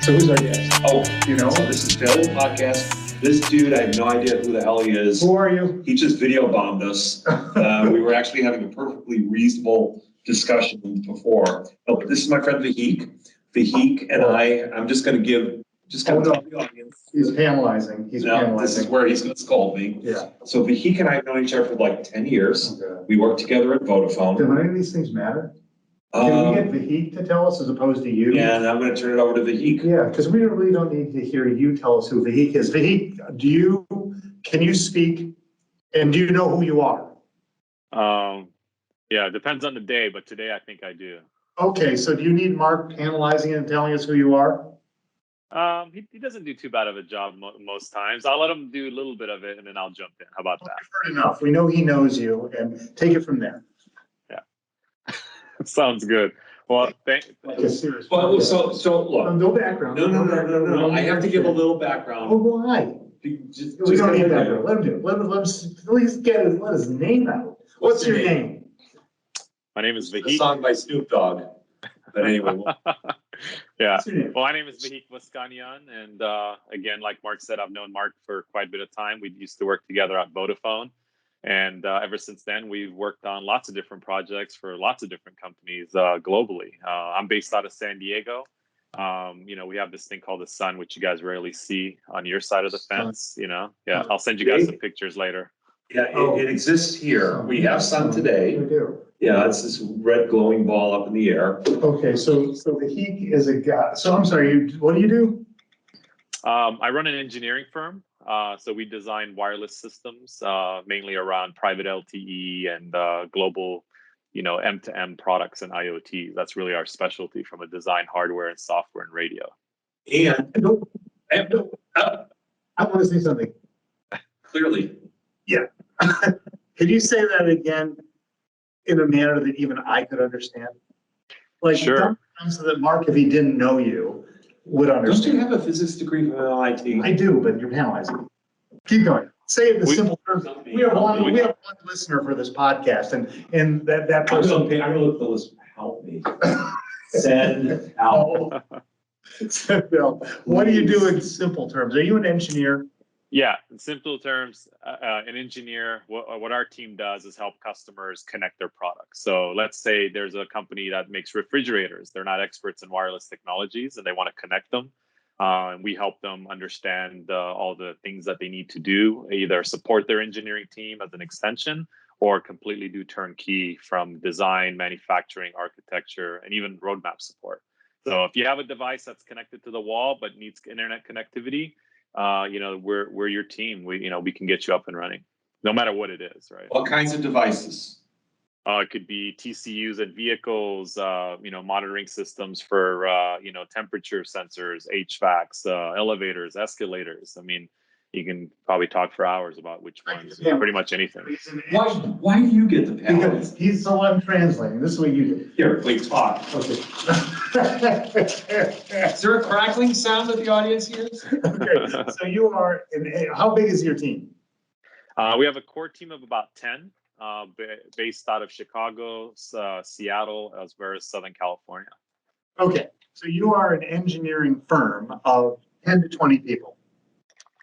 So who's our guest? Oh, You know? so this is Phil Podcast. This dude, I have no idea who the hell he is. Who are you? He just video bombed us. We were actually having a perfectly reasonable discussion before. Oh, but this is my friend Vahik. Vahik and I'm just going to tell the audience. He's panelizing. This is where he's going to scold me. Yeah. So Vahik and I have known each other for like 10 years. Okay. We worked together at Vodafone. Do any of these things matter? Can we get Vahik to tell us as opposed to you? Yeah, and I'm going to turn it over to Vahik. Yeah, because we really don't need to hear you tell us who Vahik is. Vahik, can you speak and do you know who you are? Yeah, it depends on the day, but today I think I do. Okay, so do you need Mark analyzing and telling us who you are? He doesn't do too bad of a job most times. I'll let him do a little bit of it and then I'll jump in. How about that? We've heard enough. We know he knows you, and take it from there. Sounds good. Well, Like a serious. Well, so look. No background. No. I have to give a little background. Oh, why? We don't need background. Let him do it. Let him please let his name out. What's your name? My name is The Vahik. song by Snoop Dogg. But anyway. Yeah. Well, my name is Vahik Voskanian. And again, like Mark said, I've known Mark for quite a bit of time. We used to work together at Vodafone. And ever since then, we've worked on lots of different projects for lots of different companies globally. I'm based out of San Diego. We have this thing called the sun, which you guys rarely see on your side of the fence. Yeah, I'll send you guys some pictures later. Yeah, it exists here. We have sun today. We do. Yeah, it's this red glowing ball up in the air. Okay, so Vahik is a guy. So I'm sorry, what do you do? I run an engineering firm. So we design wireless systems, mainly around private LTE and global, M2M products and IoT. That's really our specialty from a design hardware and software and radio. And I want to say something. clearly. Yeah. Could you say that again in a manner that even I could understand? Like, sure. So that Mark, if he didn't know you, would understand. Don't you have a physics degree from MIT? I do, but you're penalizing. Keep going. Say it in simple terms. We have one listener for this podcast, and that person. I'm going to look for this. Help me. Send out. Bill, what do you do in simple terms? Are you an engineer? Yeah, in simple terms, an engineer, what our team does is help customers connect their products. So let's say there's a company that makes refrigerators. They're not experts in wireless technologies and they want to connect them. And we help them understand all the things that they need to do, either support their engineering team as an extension or completely do turnkey from design, manufacturing, architecture, and even roadmap support. So if you have a device that's connected to the wall but needs internet connectivity, we're your team. We can get you up and running, no matter what it is, right? What kinds of devices? It could be TCUs and vehicles, monitoring systems for, temperature sensors, HVACs, elevators, escalators. I mean, you can probably talk for hours about which ones, pretty much anything. Why do you get the penalty? Because I'm translating. This is what you do. Here, wait, talk. Okay. Is there a crackling sound that the audience hears? Okay, so you are, how big is your team? We have a core team of about 10, based out of Chicago, Seattle, as well as Southern California. Okay, so you are an engineering firm of 10 to 20 people.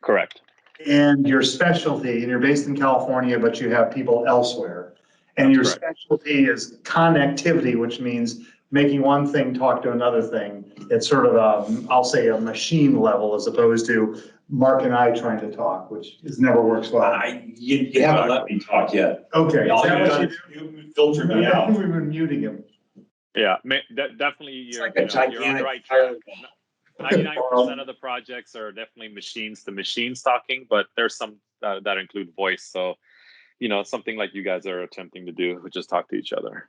Correct. And your specialty, and you're based in California, but you have people elsewhere. And your specialty is connectivity, which means making one thing talk to another thing. It's sort of I'll say a machine level as opposed to Mark and I trying to talk, which never works well. You haven't let me talk yet. Okay. All you've done, you filtered me I out. think we've been muting him. Yeah, definitely. It's like a gigantic you're on the right track. 99% of the projects are definitely machines to machines talking, but there's some that include voice. So, something like you guys are attempting to do, which is talk to each other.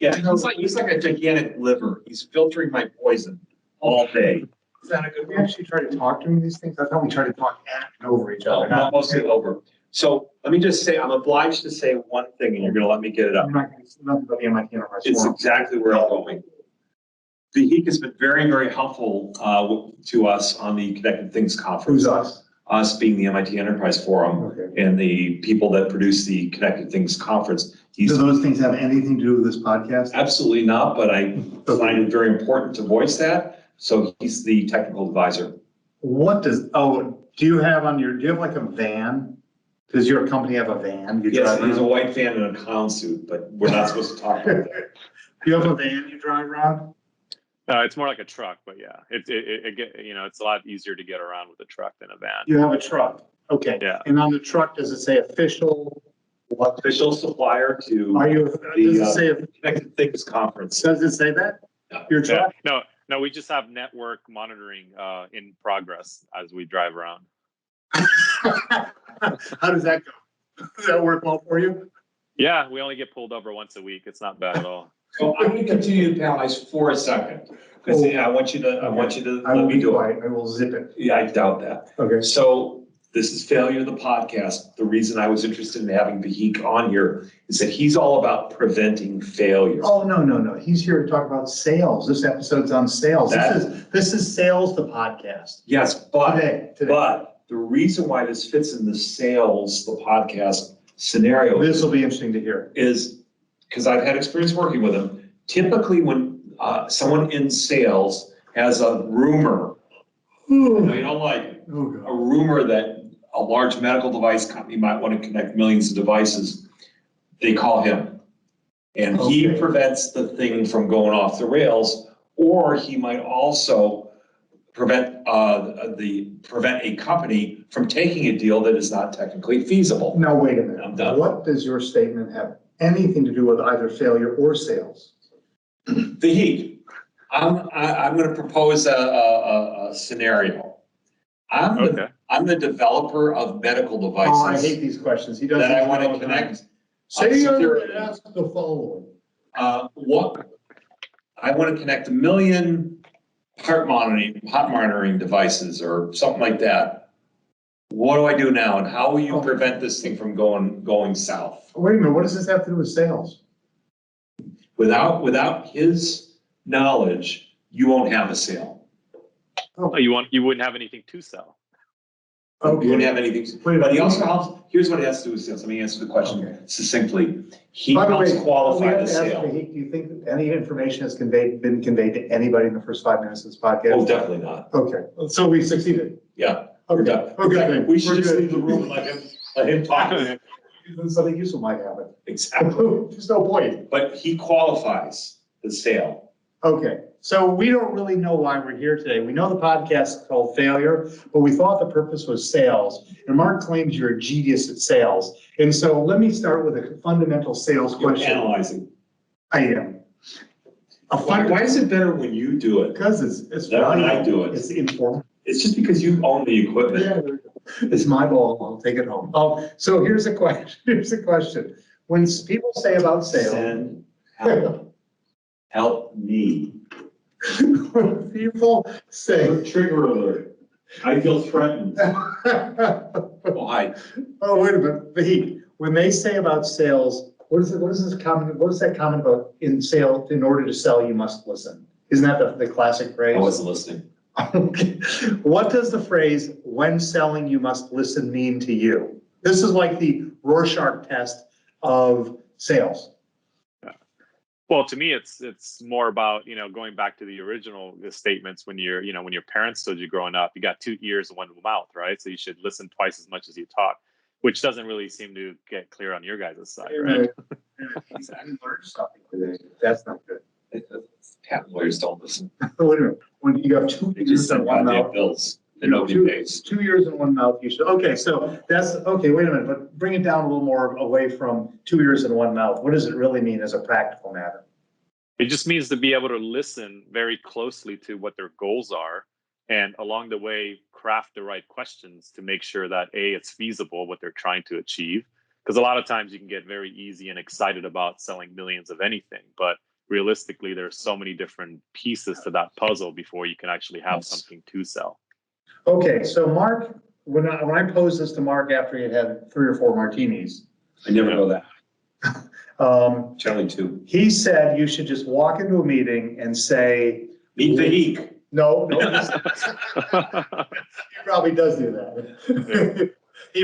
Yeah, he's like a gigantic liver. He's filtering my poison all day. Is that a good? We actually try to talk during these things. I thought we tried to talk at and over each other. Not mostly over. So let me just say, I'm obliged to say one thing, and you're going to let me get it up. I'm not going to say nothing about the MIT Enterprise It's Forum. exactly where I'm going. Vahik has been very, very helpful to us on the Connected Things conference. Who's us? Us being the MIT Enterprise Forum and the people that produce the Connected Things conference. Do those things have anything to do with this podcast? Absolutely not, but I find it very important to voice that. So he's the technical advisor. do you have like a van? Does your company have a van? You Yes, drive he's a around? white fan in a clown suit, but we're not supposed to talk about that. Do you have a van you drive around? It's more like a truck, but yeah, it's a lot easier to get around with a truck than a van. You have a truck, okay. Yeah. And on the truck, does it say official? What? Official supplier to Are you, does it say, Connected Things Conference. does it say that? Your Yeah. truck? No, we just have network monitoring in progress as we drive around. How does that go? Does that work well for you? Yeah, we only get pulled over once a week. It's not bad at all. So I'm going to continue to panelize for a second, because I want you to I let will me be do it. quiet, I will zip it. Yeah, I doubt that. Okay. So this is Failure of the Podcast. The reason I was interested in having Vahik on here is that he's all about preventing failure. Oh, no. He's here to talk about sales. This episode's on sales. This is Sales the Podcast. Yes, but Today. But the reason why this fits in the Sales, the podcast scenario This will be interesting to hear. is because I've had experience working with him. Typically, when someone in sales has a rumor, I know you don't like it, Oh, God. a rumor that a large medical device company might want to connect millions of devices, they call him. And he Okay. prevents the thing from going off the rails, or he might also prevent a company from taking a deal that is not technically feasible. Now, wait a minute. I'm done. What does your statement have anything to do with either failure or sales? Vahik, I'm going to propose a scenario. Okay. I'm the developer of medical devices. Oh, I hate these questions. He does. that I these want all to the time. connect. Say securely. you ask the following. What I want to connect 1 million heart monitoring devices or something like that. What do I do now, and how will you prevent this thing from going south? Wait a minute, what does this have to do with sales? Without his knowledge, you won't have a sale. Oh, you wouldn't have anything to sell. You Okay. wouldn't have anything. Wait a But he minute. also helps. Here's what it has to do with sales. Let me answer the question Okay. succinctly. He By the helps way, we qualify have the to ask sale. Vahik, do you think that any information has been conveyed to anybody in the first 5 minutes of this podcast? Oh, definitely not. Okay, so we succeeded. Yeah, we're Okay. done. Okay. We should We're just good. leave the room and let him talk. Something useful might happen. Exactly. There's no point. But he qualifies the sale. Okay, so we don't really know why we're here today. We know the podcast is called Failure, but we thought the purpose was sales. And Mark claims you're a genius at sales. And so let me start with a fundamental sales You're question. analyzing. I am. Why is it better when you do it? Because it's Than when I valuable. do it. It's informal. It's just because you own the equipment. Yeah, it's my ball. I'll take it home. So here's a question. When people say about sales, Send help me. when people say, Trigger alert. I feel threatened. Why? oh, wait a minute, Vahik, when they say about sales, what is that comment about in sale, in order to sell, you must listen? Isn't that the classic phrase? I wasn't listening. Okay. What does the phrase, when selling, you must listen mean to you? This is like the Rorschach test of sales. Well, to me, it's more about, going back to the original statements when when your parents told you growing up, you got 2 ears and 1 mouth, right? So you should listen twice as much as you talk, which doesn't really seem to get clear on your guys' side, right? I learned something today. That's not good. Patent lawyers don't listen. Wait a minute, when you have 2 They ears just and send 1 goddamn mouth. bills that nobody pays. 2 ears and 1 mouth, you should, okay, so that's, okay, wait a minute, but bring it down a little more away from 2 ears and 1 mouth. What does it really mean as a practical matter? It just means to be able to listen very closely to what their goals are, and along the way, craft the right questions to make sure that it's feasible what they're trying to achieve. Because a lot of times you can get very easy and excited about selling millions of anything, but realistically, there's so many different pieces to that puzzle before you can actually have something to sell. Okay, so Mark, when I posed this to Mark after he had 3 or 4 martinis, I never know that. um, Charlie too. he said you should just walk into a meeting and say, Meet Vahik. no, he probably does do that.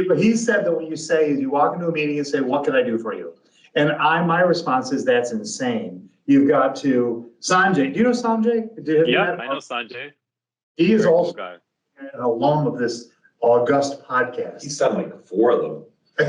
But he said that what you say is you walk into a meeting and say, what can I do for you? And my response is that's insane. You've got to Sanjay. Do you know Sanjay? Yeah, I know Sanjay. He is Very cool also guy. an alum of this august podcast. He's done like 4 of them,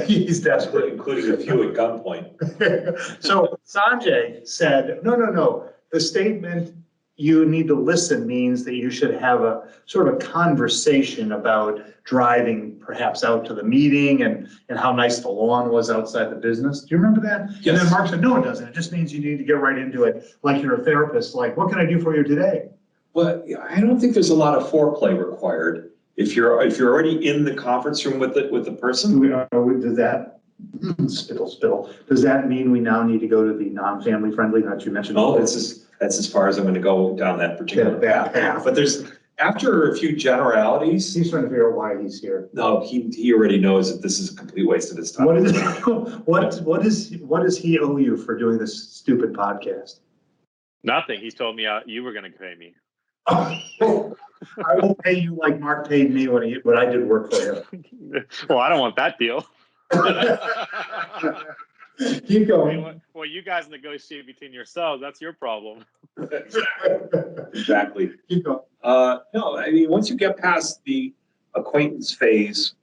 He's desperate. including a few at gunpoint. So Sanjay said, no, the statement you need to listen means that you should have a sort of a conversation about driving perhaps out to the meeting and how nice the lawn was outside the business. Do you remember that? Yes. And then Mark said, no, it doesn't. It just means you need to get right into it. Like you're a therapist, like, what can I do for you today? Well, I don't think there's a lot of foreplay required. If you're already in the conference room with the person. Does that, spittle, does that mean we now need to go to the non-family friendly that you mentioned? No, that's as far as I'm gonna go down that particular That path. path. But after a few generalities, He's trying to figure out why he's here. no, he already knows that this is a complete waste of his time. What does he owe you for doing this stupid podcast? Nothing. He told me you were going to pay me. I will pay you like Mark paid me when I did work for him. Well, I don't want that deal. Keep going. Well, you guys negotiate between yourselves. That's your problem. Exactly. Keep going. No, I mean, once you get past the acquaintance phase,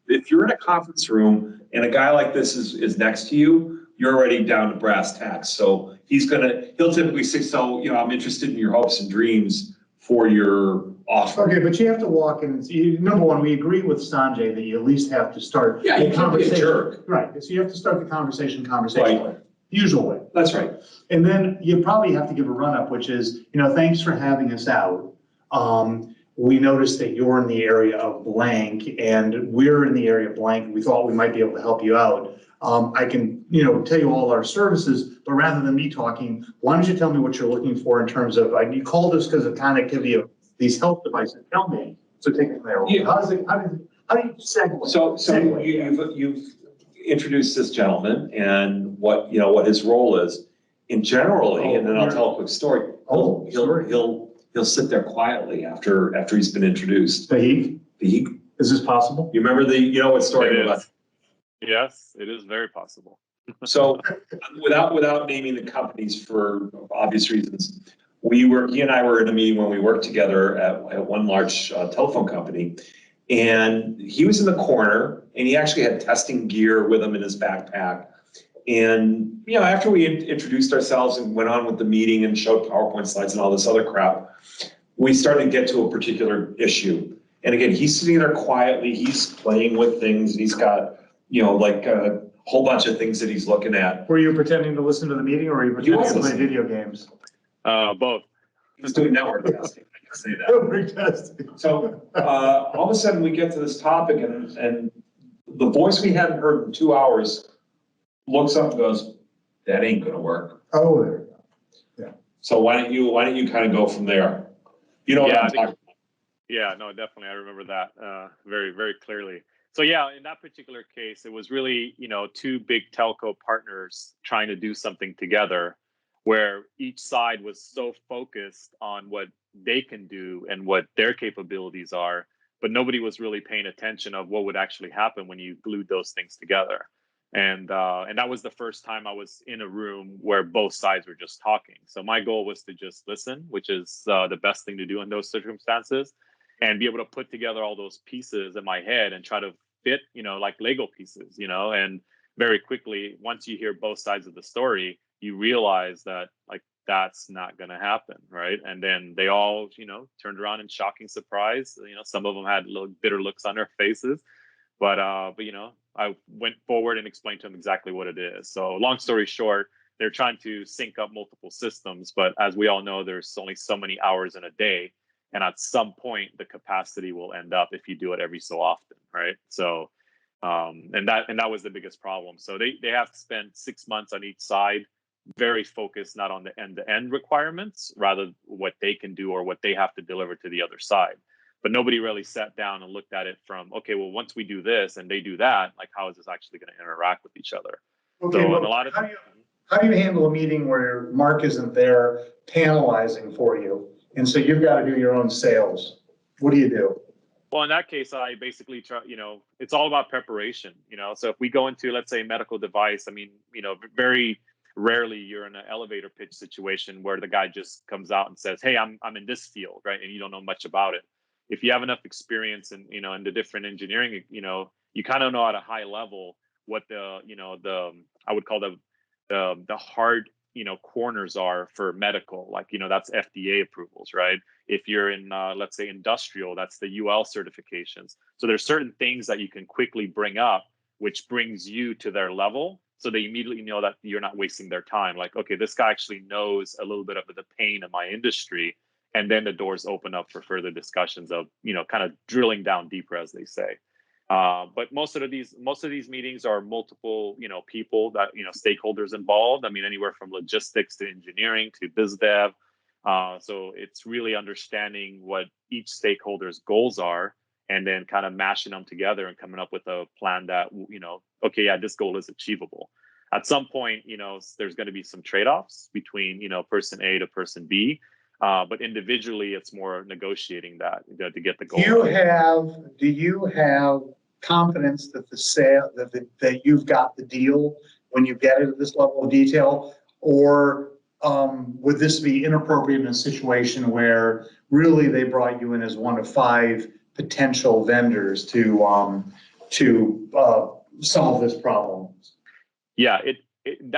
if you're in a conference room and a guy like this is next to you, you're already down to brass tacks. So he'll typically say, so, I'm interested in your hopes and dreams for your offer. Okay, but you have to walk in. Number one, we agree with Sanjay that you at least have to start. Yeah, you the can't be a conversation. jerk. Right, so you have to start the conversation Right. way, usual way. That's right. And then you probably have to give a run-up, which is, thanks for having us out. We noticed that you're in the area of blank and we're in the area of blank. We thought we might be able to help you out. I can, tell you all our services, but rather than me talking, why don't you tell me what you're looking for in terms of, you called us because of connectivity of these health devices. Tell me. So take it from there. Yeah. How do you segue? So Segue. you've introduced this gentleman and what his role is. And generally, and then I'll tell a quick story. He'll sit there quietly after he's been introduced. Vahik, Vahik, is this possible? you remember what story It I'm about? is. Yes, it is very possible. So without naming the companies for obvious reasons, he and I were in a meeting when we worked together at one large telephone company. And he was in the corner and he actually had testing gear with him in his backpack. And, after we introduced ourselves and went on with the meeting and showed PowerPoint slides and all this other crap, we started to get to a particular issue. And again, he's sitting there quietly, he's playing with things, and he's got, like a whole bunch of things that he's looking at. Were you pretending to listen to the meeting or were you pretending to play video games? Both. He was doing network testing, I can say that. Network testing. So all of a sudden we get to this topic and the voice we hadn't heard in 2 hours looks up and goes, that ain't gonna work. Oh, there you go. So why don't you kind of go from there? You know what I'm talking about? Yeah, no, definitely. I remember that very, very clearly. So yeah, in that particular case, it was really, two big telco partners trying to do something together where each side was so focused on what they can do and what their capabilities are, but nobody was really paying attention of what would actually happen when you glued those things together. And that was the first time I was in a room where both sides were just talking. So my goal was to just listen, which is the best thing to do in those circumstances, and be able to put together all those pieces in my head and try to fit, like Lego pieces, and very quickly, once you hear both sides of the story, you realize that that's not going to happen, right? And then they all, turned around in shocking surprise. Some of them had little bitter looks on their faces, but I went forward and explained to them exactly what it is. So long story short, they're trying to sync up multiple systems, but as we all know, there's only so many hours in a day. And at some point, the capacity will end up if you do it every so often, right? So, and that was the biggest problem. So they have to spend 6 months on each side, very focused not on the end-to-end requirements, rather what they can do or what they have to deliver to the other side. But nobody really sat down and looked at it from, okay, well, once we do this and they do that, how is this actually going to interact with each other? Okay, So, well, and a lot of how do you handle a meeting where Mark isn't there panelizing for you? And so you've got to do your own sales. What do you do? Well, in that case, I basically try, it's all about preparation, So if we go into, let's say, medical device, very Rarely you're in an elevator pitch situation where the guy just comes out and says, "Hey, I'm in this field," right? And you don't know much about it. If you have enough experience in, in the different engineering, you kind of know at a high level what the I would call the hard, corners are for medical, like, that's FDA approvals, right? If you're in, let's say, industrial, that's the UL certifications. So there's certain things that you can quickly bring up, which brings you to their level. So they immediately know that you're not wasting their time. Like, okay, this guy actually knows a little bit of the pain of my industry. And then the doors open up for further discussions of, kind of drilling down deeper, as they say. But most of these meetings are multiple, people that, stakeholders involved. I mean, anywhere from logistics to engineering to biz dev. So it's really understanding what each stakeholder's goals are, and then kind of mashing them together and coming up with a plan that, okay, yeah, this goal is achievable. At some point, there's going to be some trade-offs between, person A to person B. But individually, it's more negotiating that to get the goal. Do you have confidence that that you've got the deal when you get it at this level of detail, or would this be inappropriate in a situation where really they brought you in as one of 5 potential vendors to solve this problem? Yeah,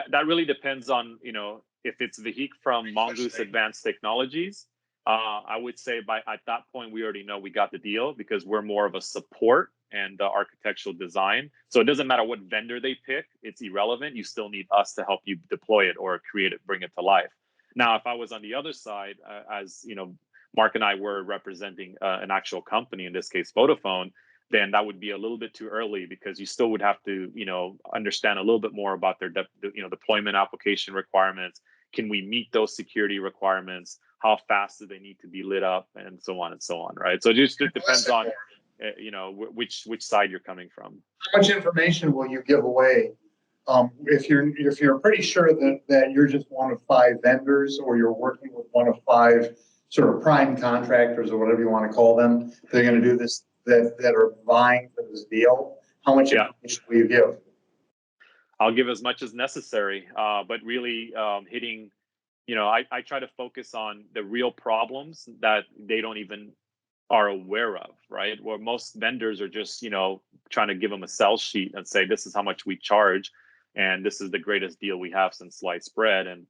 that really depends on, if it's Vahik from Mongoose Advanced Technologies. I would say at that point, we already know we got the deal, because we're more of a support and architectural design. So it doesn't matter what vendor they pick, it's irrelevant. You still need us to help you deploy it or create it, bring it to life. Now, if I was on the other side, as Mark and I were representing an actual company, in this case, Vodafone, then that would be a little bit too early, because you still would have to, understand a little bit more about their, deployment application requirements. Can we meet those security requirements? How fast do they need to be lit up, and so on and so on, right? So it depends on, which side you're coming from. How much information will you give away if you're pretty sure that you're just one of 5 vendors, or you're working with one of 5 sort of prime contractors, or whatever you want to call them? They're going to do this, that are vying for this deal. How much information will you give? I'll give as much as necessary, but really hitting, I try to focus on the real problems that they don't even are aware of, right? Where most vendors are just, trying to give them a sell sheet and say, this is how much we charge, and this is the greatest deal we have since sliced bread. And,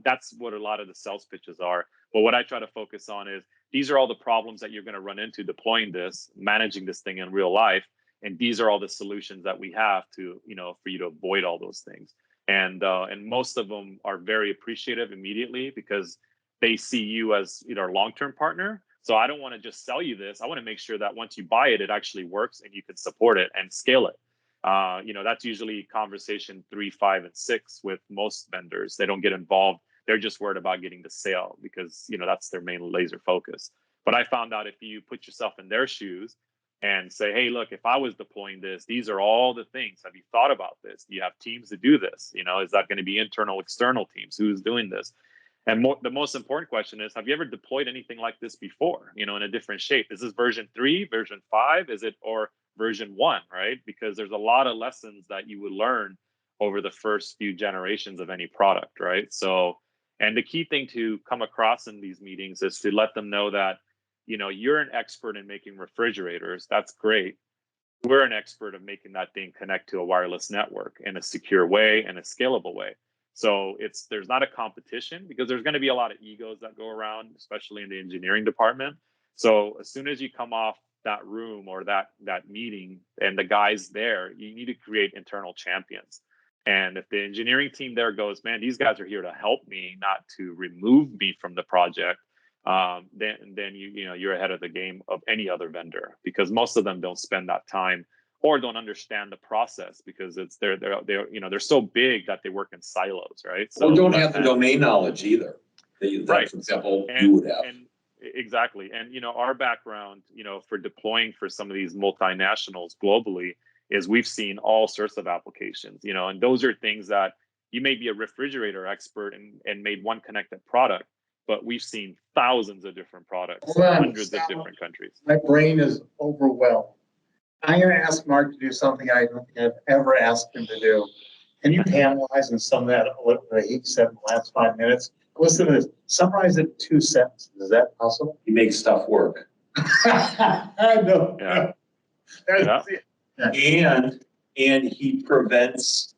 that's what a lot of the sales pitches are. But what I try to focus on is, these are all the problems that you're going to run into deploying this, managing this thing in real life. And these are all the solutions that we have to, for you to avoid all those things. And most of them are very appreciative immediately, because they see you as a long-term partner. So I don't want to just sell you this. I want to make sure that once you buy it, it actually works and you can support it and scale it. That's usually conversation 3, 5, and 6 with most vendors. They don't get involved. They're just worried about getting the sale, because, that's their main laser focus. But I found out, if you put yourself in their shoes and say, hey, look, if I was deploying this, these are all the things. Have you thought about this? Do you have teams to do this? Is that going to be internal, external teams? Who's doing this? And the most important question is, have you ever deployed anything like this before, in a different shape? Is this version 3, version 5? Is it, or version 1, right? Because there's a lot of lessons that you would learn over the first few generations of any product, right? So, and the key thing to come across in these meetings is to let them know that, you're an expert in making refrigerators. That's great. We're an expert of making that thing connect to a wireless network in a secure way and a scalable way. So there's not a competition, because there's going to be a lot of egos that go around, especially in the engineering department. So as soon as you come off that room or that meeting and the guys there, you need to create internal champions. And if the engineering team there goes, man, these guys are here to help me, not to remove me from the project, then you're ahead of the game of any other vendor, because most of them don't spend that time or don't understand the process, because they're so big that they work in silos, right? So or don't have the domain knowledge either. Right. For example, you would have. Exactly. And, our background, for deploying for some of these multinationals globally is we've seen all sorts of applications, and those are things that you may be a refrigerator expert and made one connected product, but we've seen thousands of different products, hundreds of different countries. My brain is overwhelmed. I'm going to ask Mark to do something I don't think I've ever asked him to do. Can you analyze and sum that, what he said in the last 5 minutes? Listen to this, summarize it in 2 sentences. Is that possible? He makes stuff work. I know. Yeah. That's it. And he prevents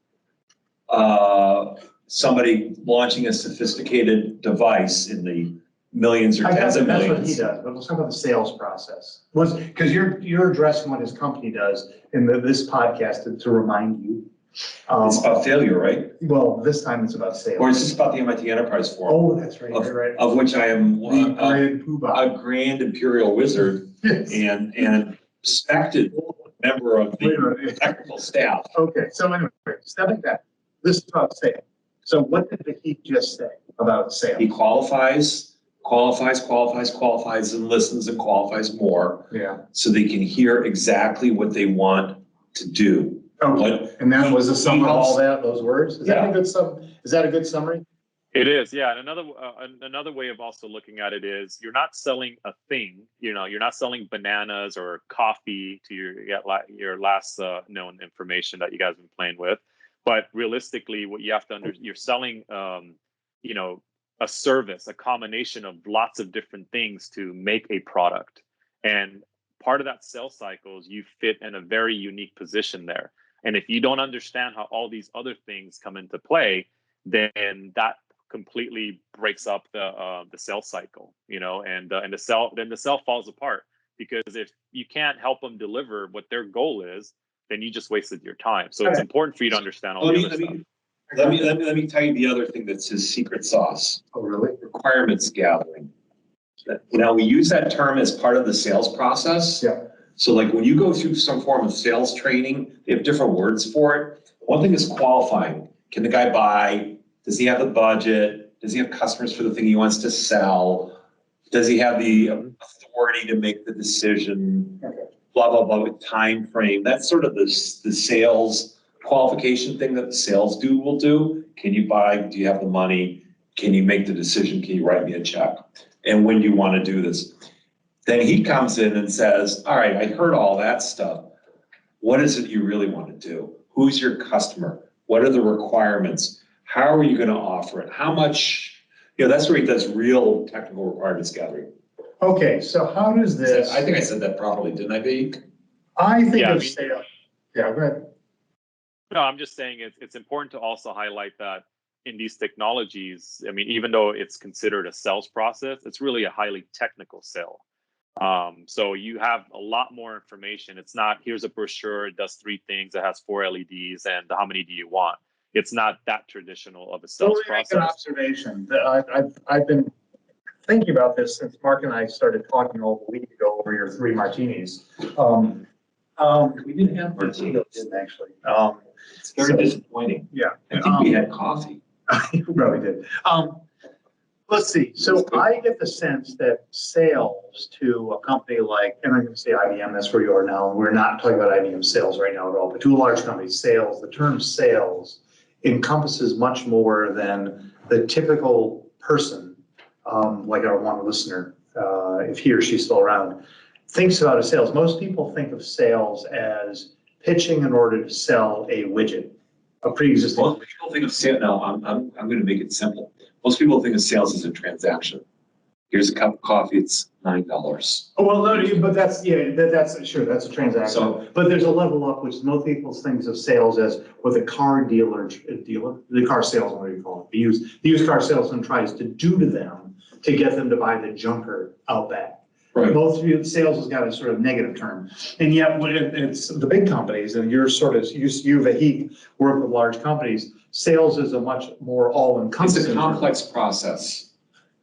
somebody launching a sophisticated device in the millions or I got tens it. of That's what he millions. does, but let's talk about the sales process. Because you're addressing what his company does in this podcast to remind you. It's about failure, right? Well, this time it's about sales. Or is this about the MIT Enterprise Forum? Oh, that's right, you're right. Of which I am The grand poobah. a grand imperial wizard Yes. and respected member of the technical staff. Okay, so anyway, stepping back, this is about sales. So what did he just say about sales? He qualifies, and listens and qualifies more Yeah. so they can hear exactly what they want to do. Okay, and that was the sum of all that, those words? Is that Yeah. a good is that a good summary? It is, yeah. And another way of also looking at it is you're not selling a thing. You know, you're not selling bananas or coffee to your last known information that you guys have been playing with. But realistically, what you have to you're selling, you know, a service, a combination of lots of different things to make a product. And part of that sales cycle is you fit in a very unique position there. And if you don't understand how all these other things come into play, then that completely breaks up the sales cycle, you know, and the sell falls apart, because if you can't help them deliver what their goal is, then you just wasted your time. So it's important for you to understand all the other stuff. Let me tell you the other thing that's his secret sauce. Oh, really? Requirements gathering. Now, we use that term as part of the sales process. Yeah. So like when you go through some form of sales training, they have different words for it. One thing is qualifying. Can the guy buy? Does he have the budget? Does he have customers for the thing he wants to sell? Does he have the authority to make the decision? Blah, blah, blah, with time frame. That's sort of the sales qualification thing that the sales dude will do. Can you buy? Do you have the money? Can you make the decision? Can you write me a check? And when do you want to do this? Then he comes in and says, all right, I heard all that stuff. What is it you really want to do? Who's your customer? What are the requirements? How are you going to offer it? How much, you know, that's where he does real technical requirements gathering. Okay, so how does this? I think I said that properly, didn't I, Vahik? I think Yeah, of sales. Yeah, go ahead. No, I'm just saying it's important to also highlight that in these technologies, I mean, even though it's considered a sales process, it's really a highly technical sale. So you have a lot more information. It's not, here's a brochure, it does 3 things, it has 4 LEDs, and how many do you want? It's not that traditional of a sales process. An observation that I've been thinking about this since Mark and I started talking a week ago over your 3 martinis. We didn't have martinis. Didn't actually. It's very disappointing. Yeah. I think we had coffee. You probably did. Let's see. So I get the sense that sales to a company like, and I'm going to say IBM, that's where you are now. We're not talking about IBM sales right now at all, but to a large company, sales, the term sales encompasses much more than the typical person, like our one listener, if he or she's still around, thinks about a sales. Most people think of sales as pitching in order to sell a widget, a pre-existing. Most people think of sales. No, I'm going to make it simple. Most people think of sales as a transaction. Here's a cup of coffee. It's $9. Oh, well, no, but that's, yeah, that's sure, that's a transaction. So, but there's a level up, which most people think of sales as what the car the car salesman, what do you call it? The used car salesman tries to do to them to get them to buy the junker out back. right. Both of you, sales has got a sort of negative term. And yet when it's the big companies, and you're sort of, you Vahik, work with large companies, sales is a much more all-encompassing. It's a complex process.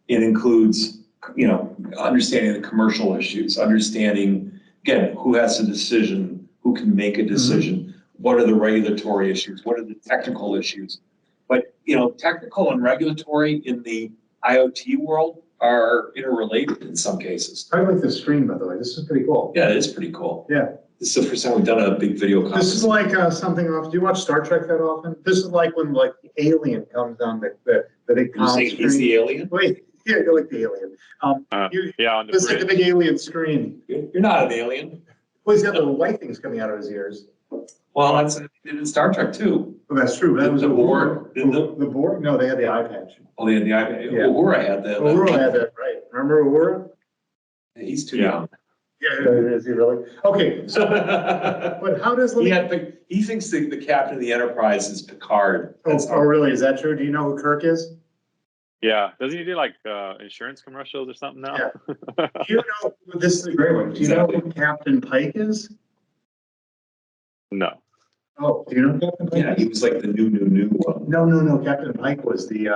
It includes, you know, understanding the commercial issues, understanding, again, who has a decision, who can make a decision, what are the regulatory issues, what are the technical issues. But, you know, technical and regulatory in the IoT world are interrelated in some cases. I like this screen, by the way. This is pretty cool. Yeah, it is pretty cool. Yeah. This is the first time we've done a big video conference. This is like something off. Do you watch Star Trek that often? This is like when like the alien comes on the big You're saying he's the alien? Wait, yeah, you're like the alien. Yeah, on the This is like the bridge. big alien screen. You're not an alien. Well, he's got the white things coming out of his ears. Well, that's in Star Trek too. Well, that's true. That Did was the Uhura. Borg- did the- The Borg? No, they had the eye patch. Oh, they had the iPad. Yeah. Uhura had that. Uhura had that, right. Remember Uhura? He's too Yeah. young. Yeah, is he really? Okay, so, but how does, He thinks the captain of the Enterprise is Picard. oh, really? Is that true? Do you know who Kirk is? Yeah, doesn't he do like insurance commercials or something now? Yeah. Do you know, this is a great one. Do you know who Captain Pike is? No. Oh, do you know who Captain Pike? Yeah, he was like the new one. No. Captain Pike was the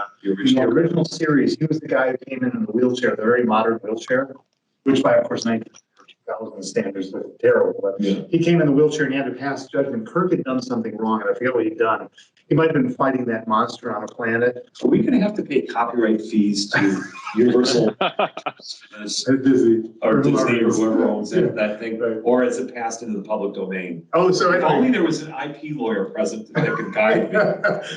original series. He was the guy who came in the wheelchair, the very modern wheelchair, which by, of course, 2000 standards was terrible. But Yeah. he came in the wheelchair and he had to pass judgment. Kirk had done something wrong, and I forget what he'd done. He might have been fighting that monster on a planet. Are we gonna have to pay copyright fees to Universal Disney. or Disney or whoever owns Yeah. that thing? Right. Or is it passed into the public domain? Oh, so If only anyway. there was an IP lawyer present that could guide me.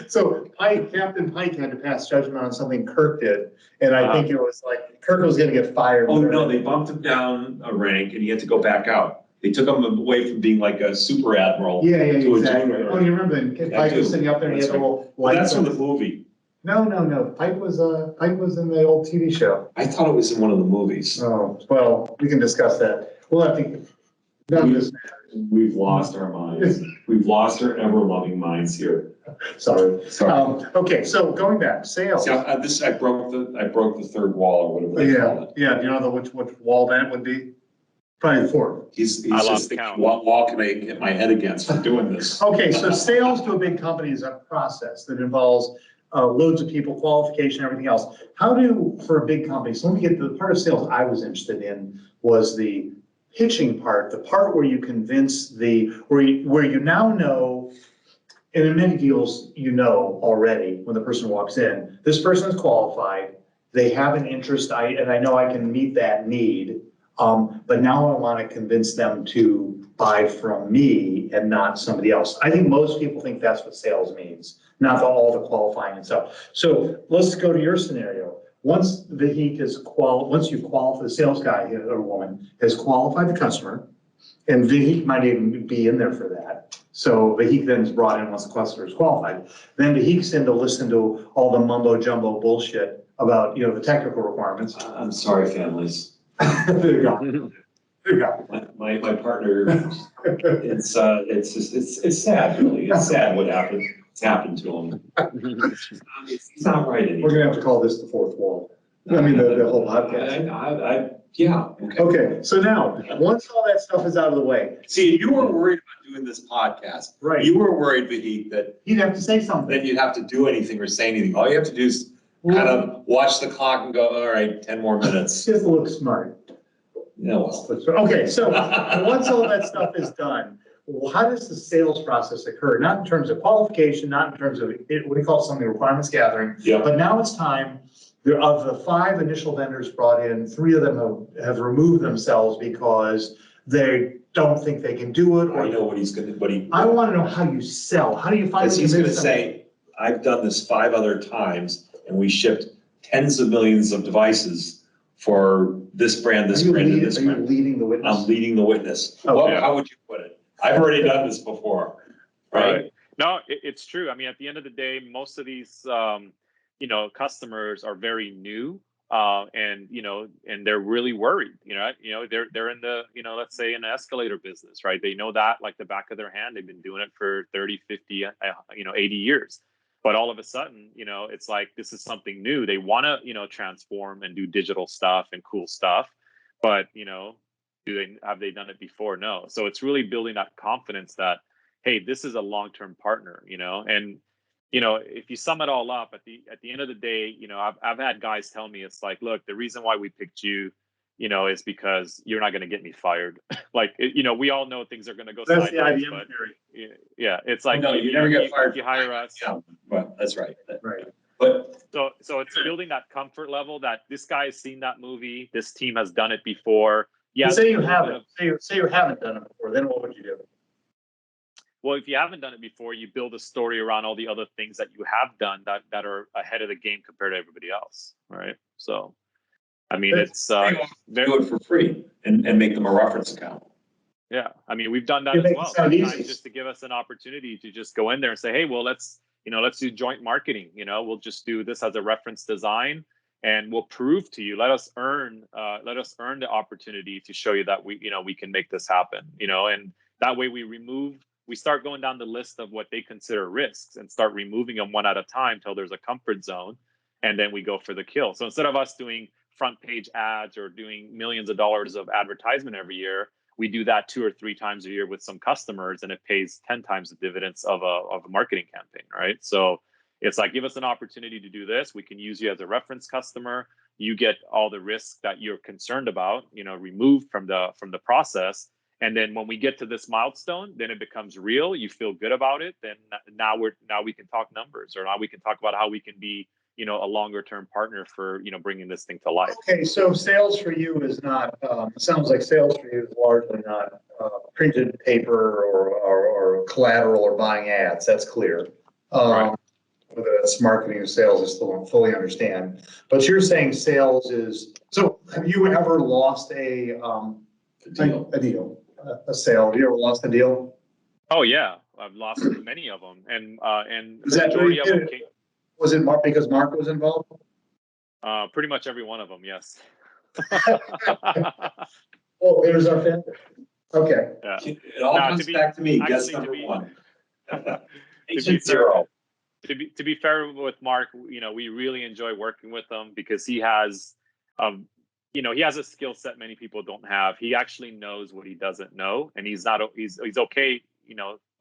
So Captain Pike had to pass judgment on something Kirk did, and I think it was like Kirk was gonna get fired. Oh, no, they bumped him down a rank and he had to go back out. They took him away from being like a super admiral. Yeah, to a exactly. junior. Oh, you remember then, Pike was sitting up there and he had a little. Well, that's light. from the movie. No. Pike was in the old TV show. I thought it was in one of the movies. Oh, well, we can discuss that. We'll have to, none of this matters. We've lost our minds. We've lost our ever-loving minds here. Sorry. Sorry. Okay, so going back, sales. See, I broke the third wall or whatever they call it. Yeah, do you know which wall that would be? Probably the fourth. He's I lost just thinking, count. what wall can I hit my head against for doing this? Okay, so sales to a big company is a process that involves loads of people, qualification, everything else. For a big company, so let me get the part of sales I was interested in was the pitching part, the part where you convince where you now know, and in many deals, you know already when the person walks in, this person is qualified, they have an interest, and I know I can meet that need. But now I want to convince them to buy from me and not somebody else. I think most people think that's what sales means, not all the qualifying and stuff. So let's go to your scenario. Once Vahik once you qualify, the sales guy or woman has qualified the customer, and Vahik might even be in there for that. So Vahik then is brought in once the customer is qualified. Then Vahik's in to listen to all the mumbo jumbo bullshit about, the technical requirements. I'm sorry, families. There you go. There you go. My partner, it's sad, really. It's sad what happened. It's happened to him. He's not right We're anymore. gonna have to call this the fourth wall. I mean, the whole podcast. Yeah. Okay, so now, once all that stuff is out of the way, See, you were worried about doing this podcast. right, You were worried, Vahik, that you'd have to say something. you'd have to do anything or say anything. All you have to do is kind of watch the clock and go, all right, 10 more minutes. Just look smart. No. Okay, so once all that stuff is done, how does the sales process occur? Not in terms of qualification, not in terms of, what do you call it, something, requirements gathering, Yeah. but now it's time. Of the 5 initial vendors brought in, 3 of them have removed themselves because they don't think they can do it. I know what he's gonna, I want to know how you sell. How do you find? Because he's gonna say, I've done this 5 other times and we shipped tens of millions of devices for this brand, this brand, and this Are you brand. leading the witness? I'm leading the witness. Oh, Well, yeah. how would you put it? I've already done this before, right? No, it's true. I mean, at the end of the day, most of these, customers are very new, and they're really worried. They're in the, let's say in the escalator business, right? They know that like the back of their hand. They've been doing it for 30, 50, 80 years. But all of a sudden, it's like this is something new. They want to, transform and do digital stuff and cool stuff, but have they done it before? No. So it's really building that confidence that, hey, this is a long-term partner, and if you sum it all up at the end of the day, I've had guys tell me, it's like, look, the reason why we picked you, is because you're not going to get me fired. Like, we all know things are going to go That's the sideways, IBM but theory. yeah, it's like, No, you never get fired. if you hire us. Yeah, well, that's right. Right. But So it's building that comfort level that this guy has seen that movie, this team has done it before. Yeah. Say you haven't. Say you haven't done it before. Then what would you do? Well, if you haven't done it before, you build a story around all the other things that you have done that are ahead of the game compared to everybody else, right? So, I mean, it's do it for free and make them a reference account. Yeah, I mean, we've done that You as make it well. sound Sometimes easy. just to give us an opportunity to just go in there and say, hey, well, let's do joint marketing. We'll just do this as a reference design, and we'll prove to you. Let us earn the opportunity to show you that we can make this happen. And that way we start going down the list of what they consider risks and start removing them one at a time till there's a comfort zone, and then we go for the kill. So instead of us doing front page ads or doing millions of dollars of advertisement every year, we do that 2 or 3 times a year with some customers, and it pays 10 times the dividends of a marketing campaign, right? So it's like, give us an opportunity to do this. We can use you as a reference customer. You get all the risks that you're concerned about, removed from the process. And then when we get to this milestone, then it becomes real. You feel good about it. Then now we can talk numbers, or now we can talk about how we can be, a longer term partner for, bringing this thing to life. Okay, so sales for you is not, sounds like sales for you is largely not printed paper or collateral or buying ads. That's clear. Right. Whether that's marketing or sales, I still don't fully understand. But you're saying sales is, so have you ever lost a deal, a sale? Have you ever lost a deal? Oh yeah, I've lost many of them, and Is the that majority of them came. Was it Mark because Mark was involved? Pretty much every one of them, yes. Oh, there's our fan. Okay. Yeah. It all comes back to me, guess number one. Agent zero. To be fair with Mark, we really enjoy working with him because he has, he has a skill set many people don't have. He actually knows what he doesn't know, and he's okay,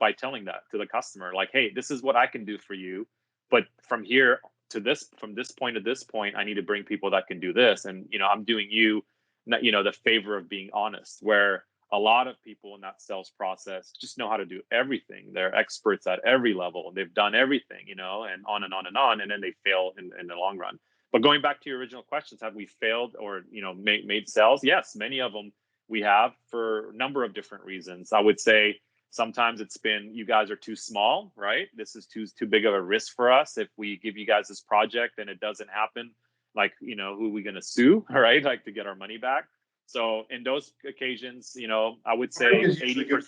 by telling that to the customer, like, hey, this is what I can do for you, but from here to this, from this point to this point, I need to bring people that can do this, and I'm doing you, the favor of being honest, where a lot of people in that sales process just know how to do everything. They're experts at every level. They've done everything, and on and on and on, and then they fail in the long run. But going back to your original questions, have we failed or, made sales? Yes, many of them we have, for a number of different reasons. I would say sometimes it's been, you guys are too small, right? This is too big of a risk for us. If we give you guys this project and it doesn't happen, like, who are we going to sue, right? Like, to get our money back. So in those occasions, I would say 80%.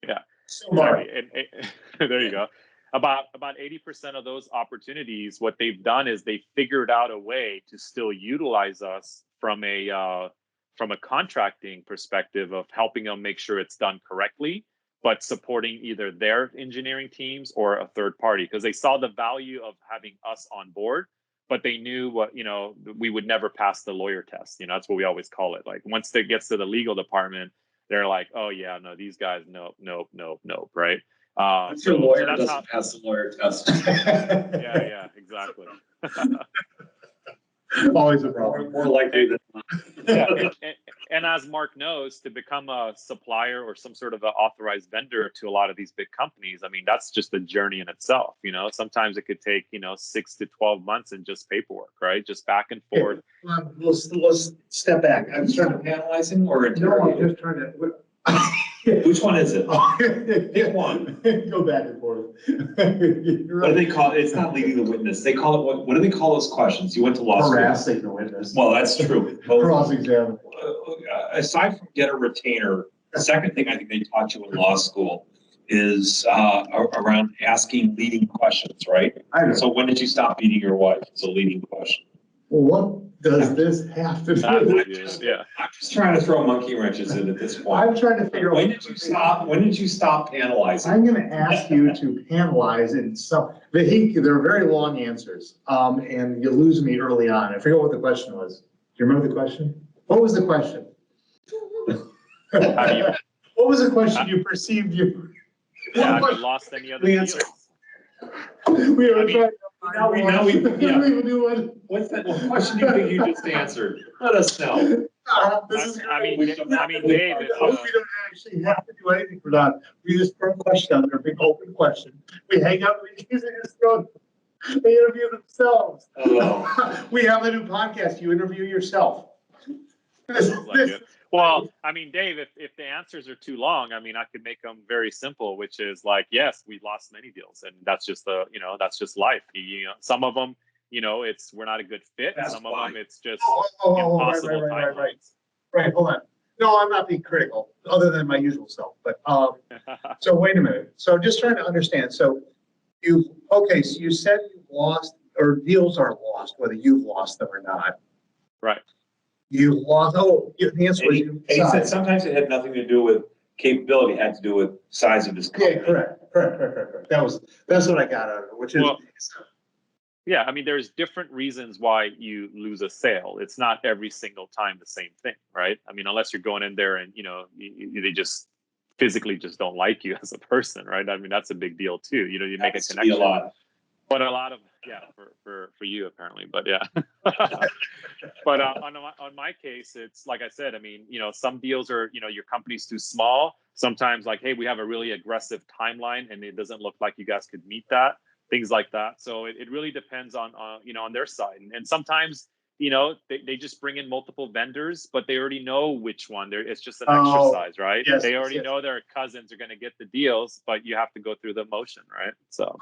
Yeah, So exactly. There you go. About 80% of those opportunities, what they've done is they figured out a way to still utilize us from a contracting perspective of helping them make sure it's done correctly, but supporting either their engineering teams or a third party, because they saw the value of having us on board. But they knew we would never pass the lawyer test. That's what we always call it. Like, once it gets to the legal department, they're like, oh yeah, no, these guys, nope, right? Your lawyer doesn't pass the lawyer test. Yeah, exactly. Always a problem. More likely than not. Yeah, and as Mark knows, to become a supplier or some sort of an authorized vendor to a lot of these big companies, I mean, that's just a journey in itself. Sometimes it could take 6 to 12 months in just paperwork, right? Just back and forth. Let's step back. I'm Start trying to. analyzing or No, I'm just trying to. Which one is it? Pick one. Go back and forth. What do they call it? It's not leading the witness. They call it, what do they call those questions? You went to law school. Harassing the witness. Well, that's true. Cross-examine. Aside from get a retainer, the second thing I think they taught you in law school is around asking leading questions, right? I know. So when did you stop beating your wife? It's a leading question. Well, what does this have to do with? Yeah. I'm just trying to throw monkey wrenches in at this point. I'm trying to figure out. When did you stop analyzing? I'm going to ask you to analyze in some, they're very long answers, and you lose me early on. I forget what the question was. Do you remember the question? What was the question? What was the question you perceived you? Have you lost any other deals? We were trying. What's that question you think you just answered? Let us know. I mean, Dave, we don't actually have to do anything for that. We just throw a question out there, a big open question. We hang out with these and just go. They interview themselves. Oh. We have a new podcast. You interview yourself. Well, I mean, Dave, if the answers are too long, I mean, I could make them very simple, which is like, yes, we've lost many deals, and that's just that's just life. Some of them, we're not a good fit. Some of them, it's just impossible timelines. Right, hold on. No, I'm not being critical, other than my usual self, but, so wait a minute. So just trying to understand. So okay, so you said you've lost, or deals are lost, whether you've lost them or not. Right. You lost, the answer was And he said sometimes it had nothing to do with capability, it had to do with size of his company. Yeah, correct. That's what I got out of it, which is. Well, yeah, I mean, there's different reasons why you lose a sale. It's not every single time the same thing, right? I mean, unless you're going in there and, they just physically just don't like you as a person, right? I mean, that's a big deal too. You make a connection. A lot. But a lot of, for you apparently, but yeah. But on my case, it's like I said, I mean, some deals are, your company's too small. Sometimes like, hey, we have a really aggressive timeline and it doesn't look like you guys could meet that. Things like that. So it really depends on their side. And sometimes, they just bring in multiple vendors, but they already know which one. It's just an exercise, right? Yes, they already know their cousins are going to get the deals, but you have to go through the motion, right? So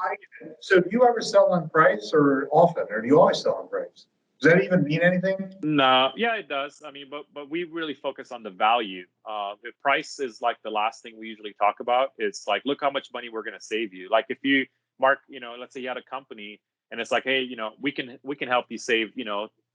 do you ever sell on price or often, or do you always sell on price? Does that even mean anything? No, yeah, it does. I mean, but we really focus on the value. The price is like the last thing we usually talk about. It's like, look how much money we're going to save you. Like if you, Mark, let's say you had a company and it's like, hey, we can help you save,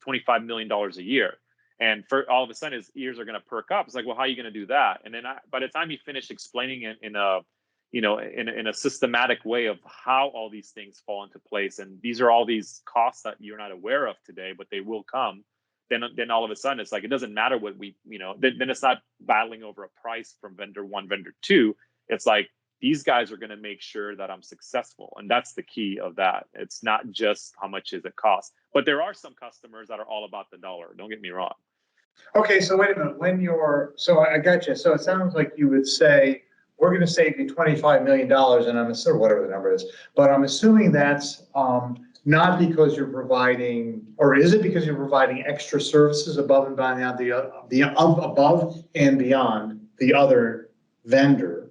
$25 million a year. And for all of a sudden his ears are going to perk up. It's like, well, how are you going to do that? And then by the time you finish explaining it in a systematic way of how all these things fall into place, and these are all these costs that you're not aware of today, but they will come. Then all of a sudden it's like, it doesn't matter what then it's not battling over a price from vendor one, vendor two. It's like, these guys are going to make sure that I'm successful. And that's the key of that. It's not just how much does it cost, but there are some customers that are all about the dollar. Don't get me wrong. Okay, so wait a minute. So I got you. So it sounds like you would say, we're going to save you $25 million, and I'm assuming whatever the number is, but I'm assuming that's not because you're providing, or is it because you're providing extra services above and beyond above and beyond the other vendor?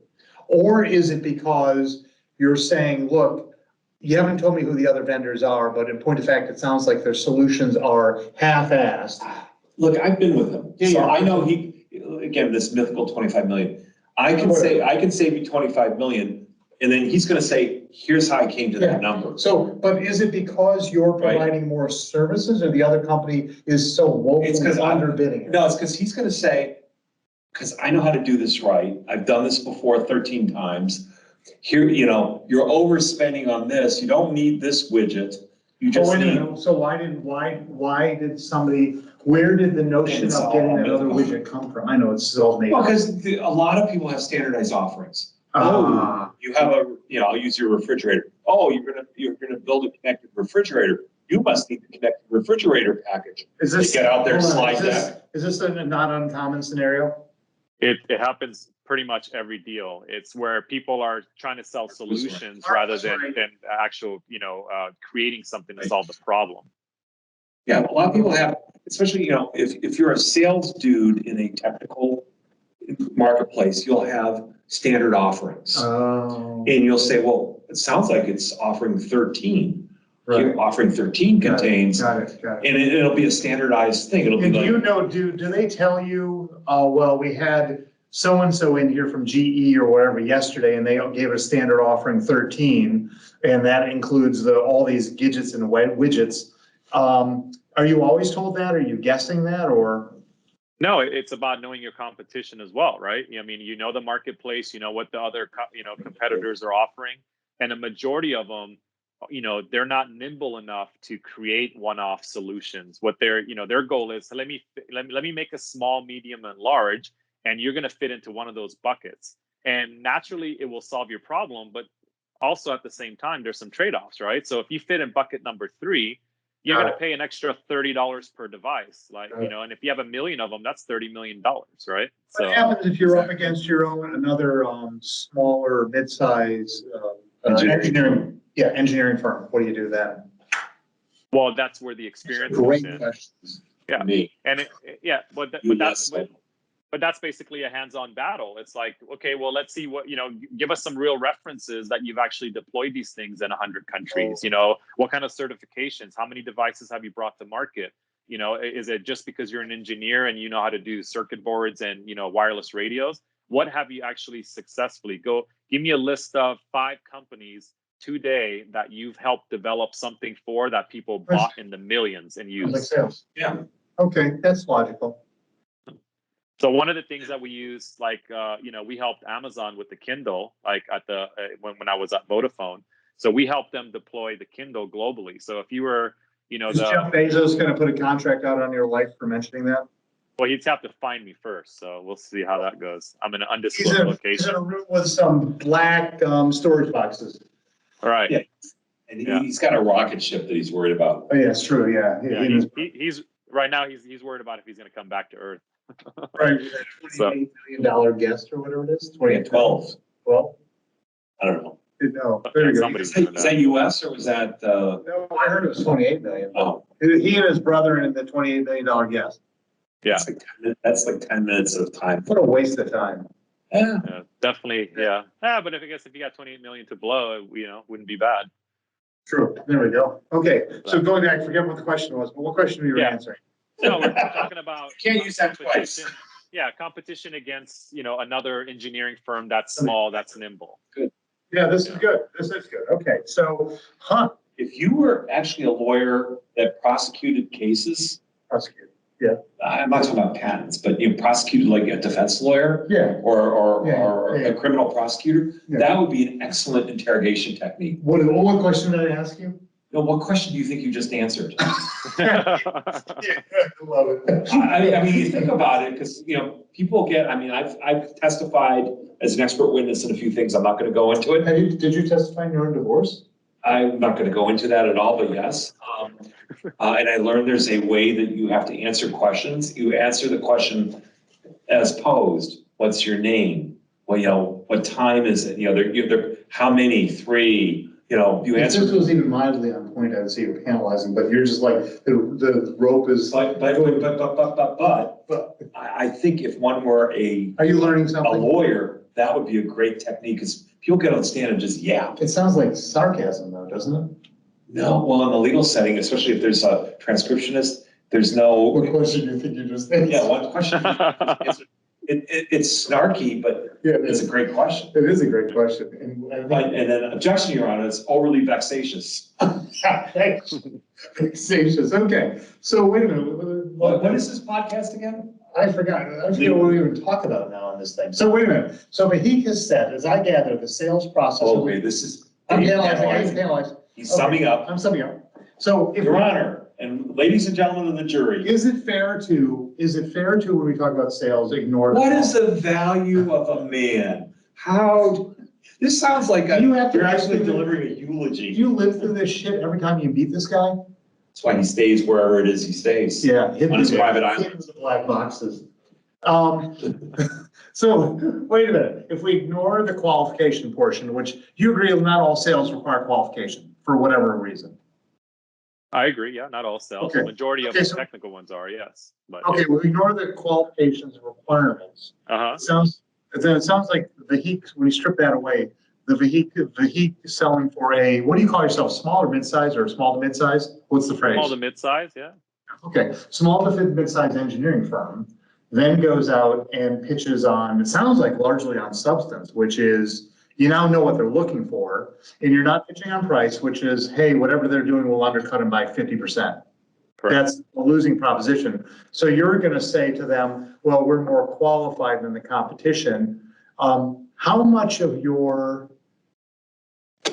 Or is it because you're saying, look, you haven't told me who the other vendors are, but in point of fact, it sounds like their solutions are half-assed. Look, I've been with him, so I know again, this mythical 25 million. I can save you 25 million, and then he's going to say, here's how I came to that number. So, but is it because you're providing more services, or the other company is so woefully underbidding it? No, it's because he's going to say, because I know how to do this right. I've done this before 13 times. Here, you're overspending on this. You don't need this widget. You just need. So why did somebody? Where did the notion of getting another widget come from? I know it's all made. Well, because a lot of people have standardized offerings. You have I'll use your refrigerator. Oh, you're gonna build a connected refrigerator. You must need the connected refrigerator package. Is this, get out there, slide that. Is this a not uncommon scenario? It happens pretty much every deal. It's where people are trying to sell solutions rather than actual, creating something to solve the problem. Yeah, a lot of people have, especially, if you're a sales dude in a technical marketplace, you'll have standard offerings. And you'll say, well, it sounds like it's offering 13. Right. You're offering 13 contains. Got it. And it'll be a standardized thing. It'll be like, do they tell you, well, we had so-and-so in here from GE or whatever yesterday, and they gave a standard offering 13, and that includes all these gadgets and widgets. Are you always told that? Are you guessing that, or? No, it's about knowing your competition as well, right? I mean, the marketplace, what the other, competitors are offering, and a majority of them, they're not nimble enough to create one-off solutions. What their goal is, let me make a small, medium, and large, and you're going to fit into one of those buckets. And naturally, it will solve your problem, but also at the same time, there's some trade-offs, right? So if you fit in bucket number 3, you're going to pay an extra $30 per device, and if you have 1 million of them, that's $30 million, right? So what happens if you're up against another smaller, mid-size engineering firm? What do you do then? Well, that's where the experience comes in. Questions. Yeah, and but that's basically a hands-on battle. It's like, okay, well, let's see what, give us some real references that you've actually deployed these things in 100 countries. What kind of certifications? How many devices have you brought to market? You know, is it just because you're an engineer and you know how to do circuit boards and, you know, wireless radios? What have you actually successfully give me a list of 5 companies today that you've helped develop something for that people bought in the millions and Like used. sales. Yeah. Okay, that's logical. So one of the things that we use, like, you know, we helped Amazon with the Kindle, like at the, when I was at Vodafone. So we helped them deploy the Kindle globally. So if you were, you know, Is Jeff Bezos gonna put a contract out on your life for mentioning that? well, he'd have to find me first. So we'll see how that goes. I'm in an He's undisclosed in location. a room with some black storage boxes. All right. Yeah. And he's got a rocket ship that he's worried about. Oh, yeah, it's true, yeah. Yeah, he's right now he's worried about if he's going to come back to Earth. Right, $28 million guest or whatever it is. 12. 12? I don't know. No, there you go. Somebody's Is that US or was that, No, I heard it was 28 million. oh, He and his brother and the $28 million guest. Yeah, that's like 10 minutes of time. What a waste of time. Yeah. yeah, definitely. Yeah. But I guess if you got 28 million to blow, you know, wouldn't be bad. True, there we go. Okay, so going back, forget what the question was, but what question were you Yeah. answering? No, we're talking about Can't use that twice. competition. Yeah, competition against, you know, another engineering firm that's small, that's nimble. Yeah, this is good. This is good. Okay, so, If you were actually a lawyer that prosecuted cases, prosecute. I'm not talking about patents, but you prosecuted like a defense lawyer Yeah. or Yeah. a criminal prosecutor, Yeah. that would be an excellent interrogation technique. What question did I ask you? No, what question do you think you just answered? Yeah, I love it. I mean, you think about it, because, you know, people get, I mean, I've testified as an expert witness in a few things. I'm not going to go into it. Did you testify in your own divorce? I'm not going to go into that at all, but yes. And I learned there's a way that you have to answer questions. You answer the question as posed. What's your name? Well, you know, what time is it? You know, they're how many? 3. You know, you If answer. this was even mildly on point, I would say you're penalizing, but you're just like, the rope is. But I think if one were a Are you learning something? lawyer, that would be a great technique, because people get on the stand and just yap. It sounds like sarcasm though, doesn't it? No, well, in the legal setting, especially if there's a transcriptionist, there's no. What question do you think you just asked? Yeah, one question. It's snarky, but Yeah, it's a great question. it is a great question. And I think And then objection, Your Honor, is overly vexatious. vexatious. Okay, so wait a minute. What is this podcast again? I forgot. I forget what we even talk about now on this thing. So wait a minute. So Vahik has said, as I gather, the sales process. Oh, wait, this is. I'm analyzing. He's summing up. I'm summing up. So if. Your Honor, and ladies and gentlemen of the jury. Is it fair to, when we talk about sales, ignore? What is the value of a man? This sounds like You have to- you're actually delivering a Do eulogy. you live through this shit every time you meet this guy? That's why he stays wherever it is he stays. Yeah. On his private island. Hidden in the black boxes. So, wait a minute, if we ignore the qualification portion, which you agree not all sales require qualification, for whatever reason. I agree. Yeah, not all sales. Okay. The majority of Okay, the so- technical ones are, yes. But Okay, we ignore the qualifications and requirements. uh-huh. It sounds like Vahik, when you strip that away, the Vahik selling for a, what do you call yourself, small or mid-size or small to mid-size? What's the phrase? Small to mid-size, yeah. Okay, small to mid-size engineering firm then goes out and pitches on, it sounds like largely on substance, which is, you now know what they're looking for, and you're not pitching on price, which is, hey, whatever they're doing will undercut them by 50%. Correct. That's a losing proposition. So you're gonna say to them, well, we're more qualified than the competition. How much of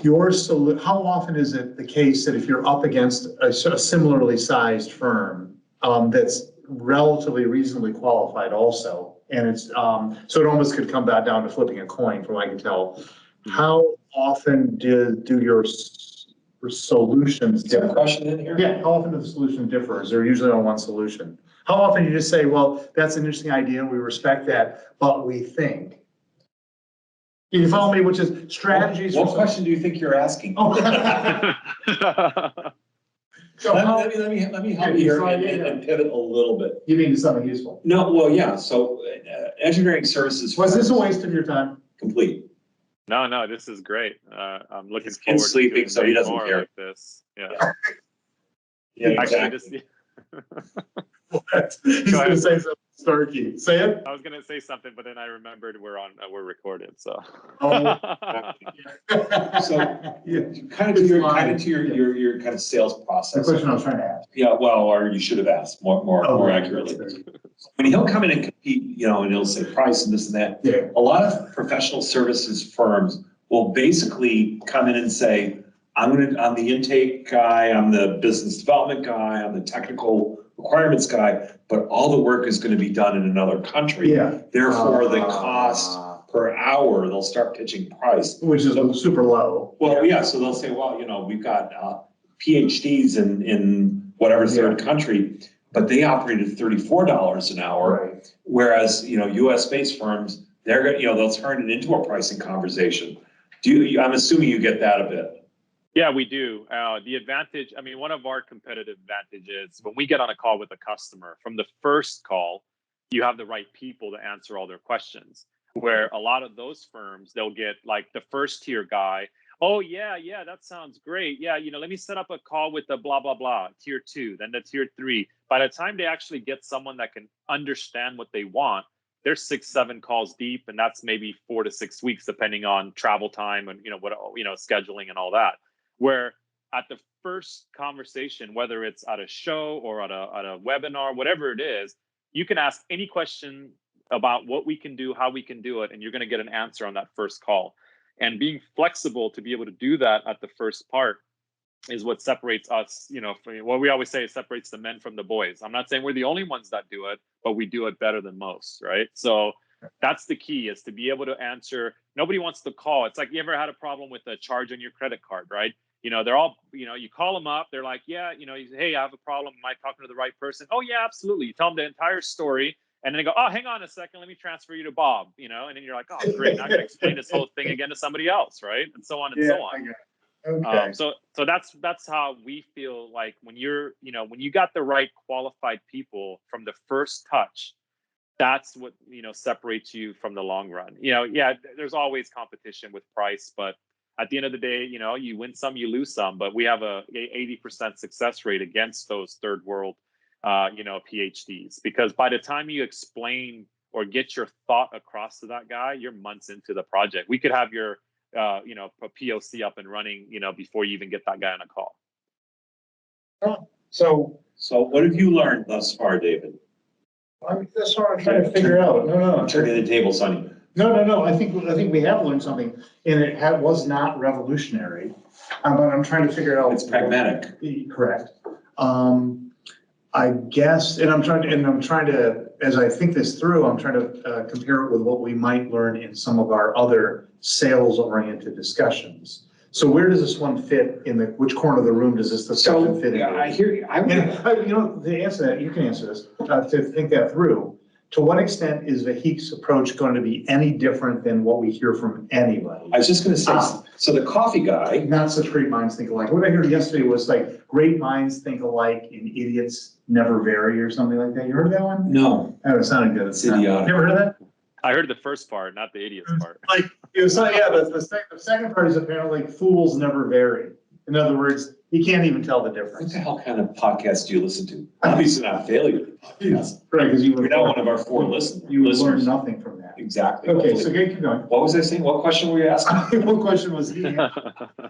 how often is it the case that if you're up against a similarly sized firm that's relatively reasonably qualified also, and it's so it almost could come back down to flipping a coin from what I can tell. How often do your solutions Is there a differ? question in here? Yeah, how often do the solutions differ? Is there usually on one solution? How often you just say, well, that's an interesting idea, we respect that, but we think. You follow me, which is strategies. What question do you think you're asking? Oh. So how, Let me help you here and pivot a little bit. you mean something useful? No, well, yeah, so engineering services. Was this a waste of your time? Complete. No, this is great. I'm looking He's forward sleeping, to so he doing doesn't more care. like this. Yeah. Yeah, Actually, exactly. What? He's Go gonna ahead. say something snarky. Say it. I was gonna say something, but then I remembered we're recorded. So. Oh. So, Yeah. kind of to your kind of sales The process. question I was trying to ask. Yeah, well, or you should have asked more accurately. When he'll come in and compete, and he'll say price and this and that. Yeah. A lot of professional services firms will basically come in and say, I'm the intake guy, I'm the business development guy, I'm the technical requirements guy, but all the work is going to be done in another country. Yeah. Therefore, the cost per hour, they'll start pitching price. Which is super low. Well, yeah, so they'll say, well, we've got PhDs in whatever third country, but they operate at $34 an hour. Right. Whereas, US-based firms, they're going they'll turn it into a pricing conversation. I'm assuming you get that a bit. Yeah, we do. The advantage, one of our competitive advantages, when we get on a call with a customer, from the first call, you have the right people to answer all their questions. Where a lot of those firms, they'll get like the first tier guy. Oh, yeah, that sounds great. Yeah, let me set up a call with the blah, blah, blah, tier 2, then the tier 3. By the time they actually get someone that can understand what they want, they're 6-7 calls deep, and that's maybe 4 to 6 weeks, depending on travel time and scheduling and all that. Where at the first conversation, whether it's at a show or at a webinar, whatever it is, you can ask any question about what we can do, how we can do it, and you're going to get an answer on that first call. And being flexible to be able to do that at the first part is what separates us, from what we always say, it separates the men from the boys. I'm not saying we're the only ones that do it, but we do it better than most, right? So that's the key, is to be able to answer. Nobody wants to call. It's like, you ever had a problem with a charge on your credit card, right? They're all, you call them up, they're like, yeah, hey, I have a problem. Am I talking to the right person? Oh, yeah, absolutely. You tell them the entire story. And then they go, oh, hang on a second, let me transfer you to Bob, and then you're like, oh, great, now I got to explain this whole thing again to somebody else, right? And so on and so on. Okay. So that's how we feel like when when you got the right qualified people from the first touch, that's what, separates you from the long run. There's always competition with price, but at the end of the day, you win some, you lose some, but we have a 80% success rate against those third world PhDs, because by the time you explain or get your thought across to that guy, you're months into the project. We could have your a POC up and running, before you even get that guy on a call. So what have you learned thus far, David? that's what I'm trying to figure out. No. I'm turning the tables on you. No. I think we have learned something, and it was not revolutionary. But I'm trying to figure out. It's pragmatic. Correct. I guess, and I'm trying to, as I think this through, I'm trying to compare it with what we might learn in some of our other sales-oriented discussions. So where does this one fit which corner of the room does this discussion fit in? Yeah, I hear you. To answer that, you can answer this, to think that through. To what extent is Vahik's approach going to be any different than what we hear from anybody? I was just going to say, so the coffee guy. Not such great minds think alike. What I heard yesterday was like, great minds think alike and idiots never vary, or something like that. You heard that one? No. Oh, it sounded good. It's idiotic. You ever heard that? I heard the first part, not the idiots part. Like, it was, the second part is apparently like, fools never vary. In other words, you can't even tell the What difference. the hell kind of podcast do you listen to? Obviously not failure. Yes, right, because You're not one of our 4 listeners. You would learn nothing from that. Exactly. Okay, so keep going. What was I saying? What question were you asking? What question was he? I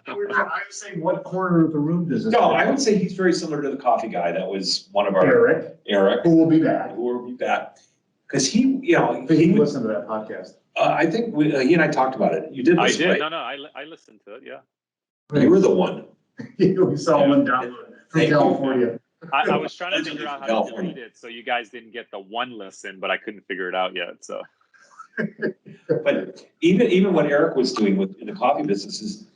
was saying, what corner of the room does this? No, I would say he's very similar to the coffee guy. That was one of our. Eric. Who will be back. Who will be back. Because he would listen to that podcast. I think he and I talked about it. You did listen, I did. right? No, I listened to it. Yeah. You were the one. We saw one download from California. I was trying to figure out how to delete it so you guys didn't get the one listen, but I couldn't figure it out yet. So. But even what Eric was doing in the coffee business is,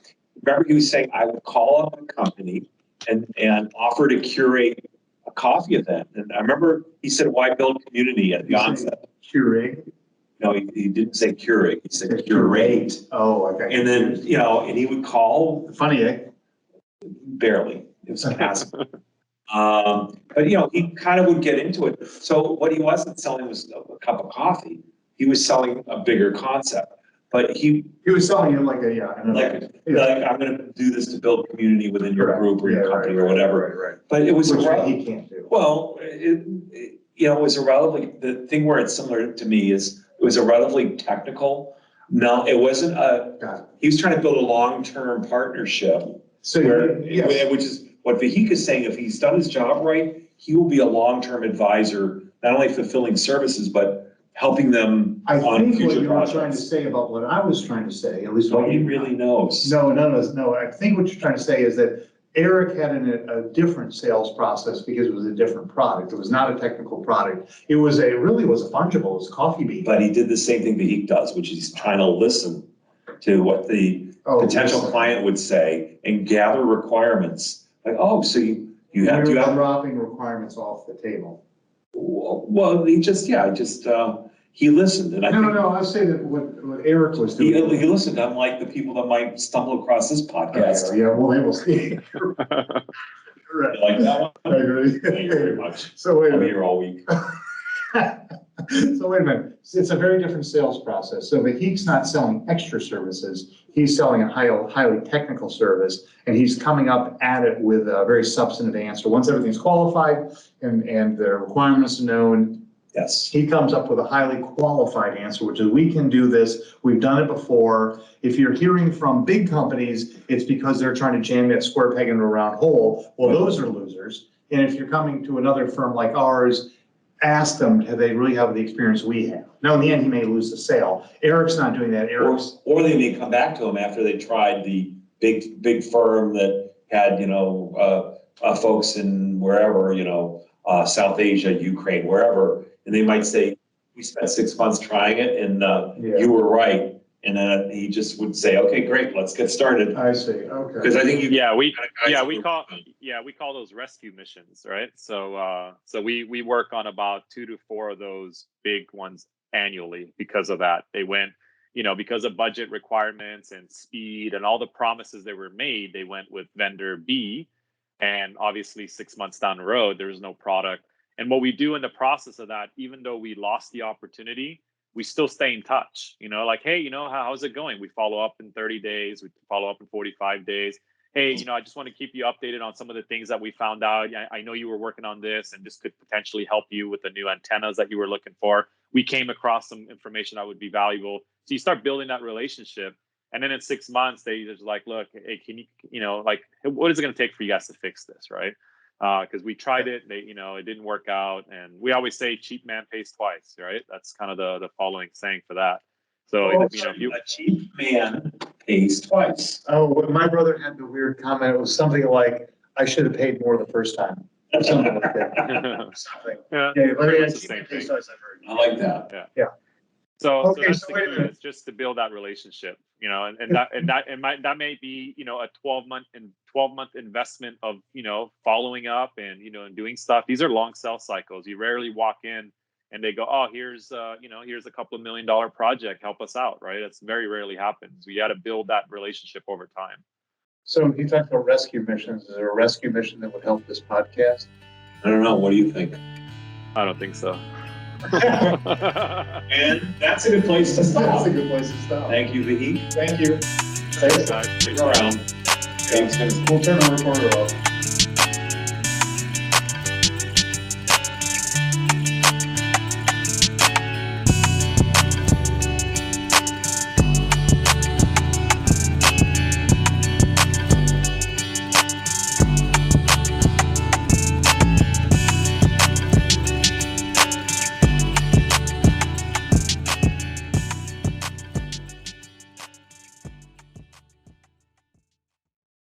remember he was saying, I would call up a company and offer to curate a coffee event. And I remember he said, why build community at the onset? Curate? No, he didn't say curate, he said curate. Oh, okay. And then, and he would call. Funny, eh? Barely. It was passive. But he kind of would get into it. So what he wasn't selling was a cup of coffee. He was selling a bigger concept. but he, was selling it like a, yeah. like, I'm gonna do this to build community within your Correct. group or your Yeah, company right, or whatever. Right. But it was Which a he can't do. well, you know, it was a relatively, the thing where it's similar to me is, it was a relatively technical, no, it wasn't he was trying to build a long-term partnership. So, Where, which is what Vahik is saying, if he's done his job right, he will be a long-term advisor, not only fulfilling services, but helping them I on think what future you're trying to projects. say about what I was trying to say, at least. Nobody really knows. No, I think what you're trying to say is that Eric had a different sales process because it was a different product. It was not a technical product. It was really was a fungible, it was a coffee bean. But he did the same thing Vahik does, which is trying to listen to what the potential client would say and gather requirements. Like, oh, so you have to. Dropping requirements off the table. Well, he he listened, and I think. No, I say that what Eric was doing. He listened, unlike the people that might stumble across this podcast. Yeah, well, they will see. Right. You like that one? I agree. Thank you very much. So wait a I'm minute. here all week. So wait a minute, it's a very different sales process. So Vahik's not selling extra services, he's selling a highly technical service, and he's coming up at it with a very substantive answer. Once everything's qualified and the requirements are known, Yes. he comes up with a highly qualified answer, which is, we can do this, we've done it before. If you're hearing from big companies, it's because they're trying to jam that square peg into a round hole. Well, those are losers. And if you're coming to another firm like ours, ask them, do they really have the experience we have? Now, in the end, he may lose the sale. Eric's not doing that. Or they may come back to him after they tried the big firm that had, folks in wherever, South Asia, Ukraine, wherever. And they might say, we spent 6 months trying it and you were right. And then he just would say, okay, great, let's get started. I see, okay. Because I think we call those rescue missions, right? So we work on about 2 to 4 of those big ones annually because of that. They went, because of budget requirements and speed and all the promises that were made, they went with vendor B. And obviously 6 months down the road, there was no product. And what we do in the process of that, even though we lost the opportunity, we still stay in touch, like, hey, how's it going? We follow up in 30 days. We follow up in 45 days. Hey, I just want to keep you updated on some of the things that we found out. I know you were working on this and this could potentially help you with the new antennas that you were looking for. We came across some information that would be valuable. So you start building that relationship. And then in 6 months, they just like, look, hey, can you, what is it going to take for you guys to fix this, right? Because we tried it, it didn't work out, and we always say cheap man pays twice, right? That's kind of the following saying for that. So a cheap man pays twice. Oh, my brother had the weird comment. It was something like, I should have paid more the first time. Something like that. Something. Yeah, it's the same thing. I like that. Yeah. So that's the key, is just to build that relationship, and that may be, a 12-month investment of, following up and, and doing stuff. These are long sales cycles. You rarely walk in and they go, oh, here's a couple of $1 million project, help us out, right? That's very rarely happens. We got to build that relationship over time. So you talked about rescue missions. Is there a rescue mission that would help this podcast? I don't know. What do you think? I don't think so. And that's a good place to stop. That's a good place to stop. Thank you, Vahik. Thank you. Stick around. Thanks. We'll turn the recorder off.